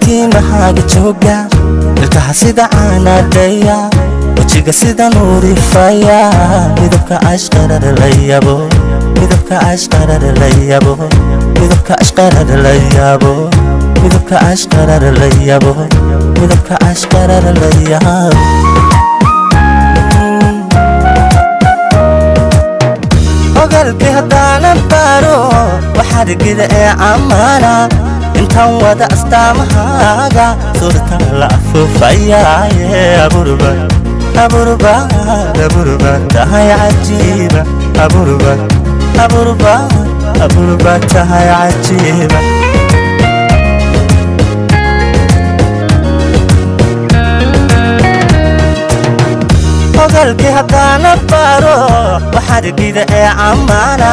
timahaaga jooga ilkaha sida caanadhaya wajiga sida nuurifaya midabka ashqarar la yabo midabka ashqarar la yabo midabka ashqarar la yabo midabka ashqarar la yabo midabka ashqarar la yabo ogalkii haddana baro waxaad gida ee ammaana intaan wada astaamahaaga suurta la afuufayaaye aburba tahay cajiiba aburba tahay cajiiba ogalkii haddana baro waxaad gida ee ammaana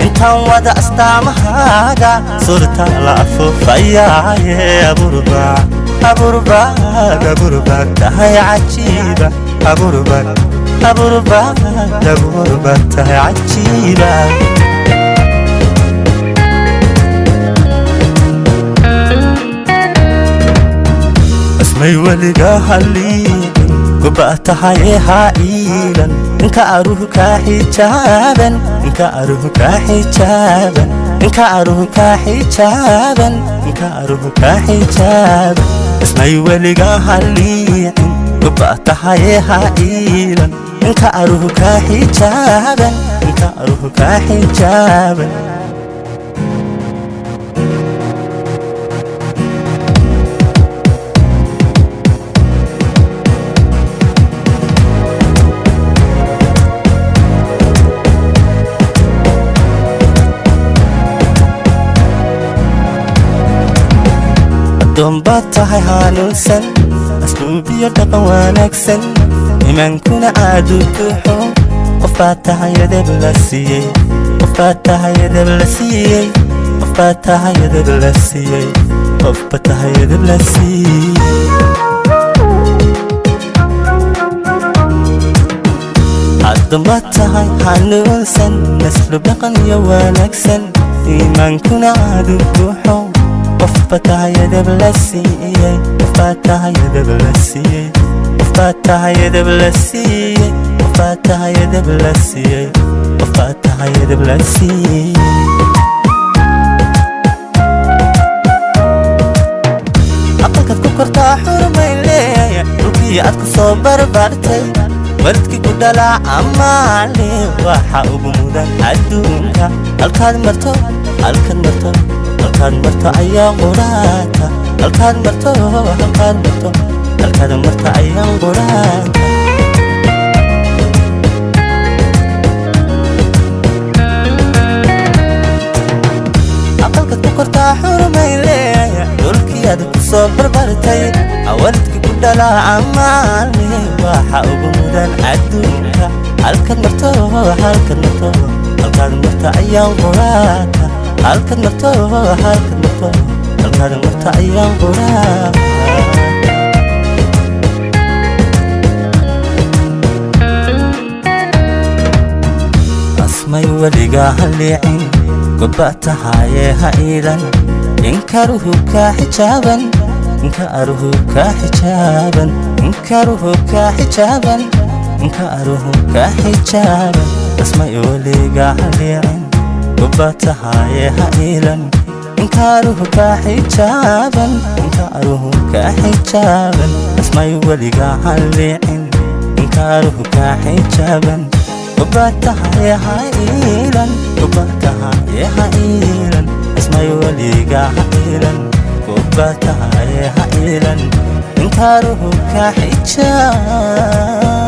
intaan wada astaamahaaga suurta la afuufayaaye aburba tahay cajiiba aburba tahay cajiiba asmay weliga halii قبعتها هائلا إنك أروحك حجابا إنك أروحك حجابا إنك أروحك حجابا إنك أروحك حجابا اسمعي ولقاها لي قبعتها هائلا إنك أروحك حجابا إنك أروحك حجابا دنباتها هانوسن أسلوبي دقن ونكسن إيمان كنا عادو كحو وفاتها يدب لسيي وفاتها يدب لسيي وفاتها يدب لسيي وفاتها يدب لسيي دنباتها هانوسن أسلوب دقن ونكسن إيمان كنا عادو كحو وفاتها يدب لسيي وفاتها يدب لسيي وفاتها يدب لسيي وفاتها يدب لسيي وفاتها يدب لسيي عقلك تكرتا حرمين لي روكي عدك صبر بارتي وردكي قدلا عمالي واحا وبمودان عدونك الكاد مرتو halkaan marto ayaan quraata halkaan marto ayaan quraata aqalka ku kortaa xurmayn leeya dhulkii aad ku soo barbartay awalkii ku dhalaa amaale waxa ugu mudan adduunka halkaan marto ayaan quraata halkan marto ayaan quraa asmay weliga haliicin gobatahaye ha iilan inkaruhu ka xijaaban inka aruhu ka xijaaban asmay weliga haliicin قبعتها هائلا إنكاره كحجابا إنكاره كحجابا اسمعي ولقى هاللعن إنكاره كحجابا قبعتها هائلا اسمعي ولقى هائلا قبعتها هائلا إنكاره كحجابا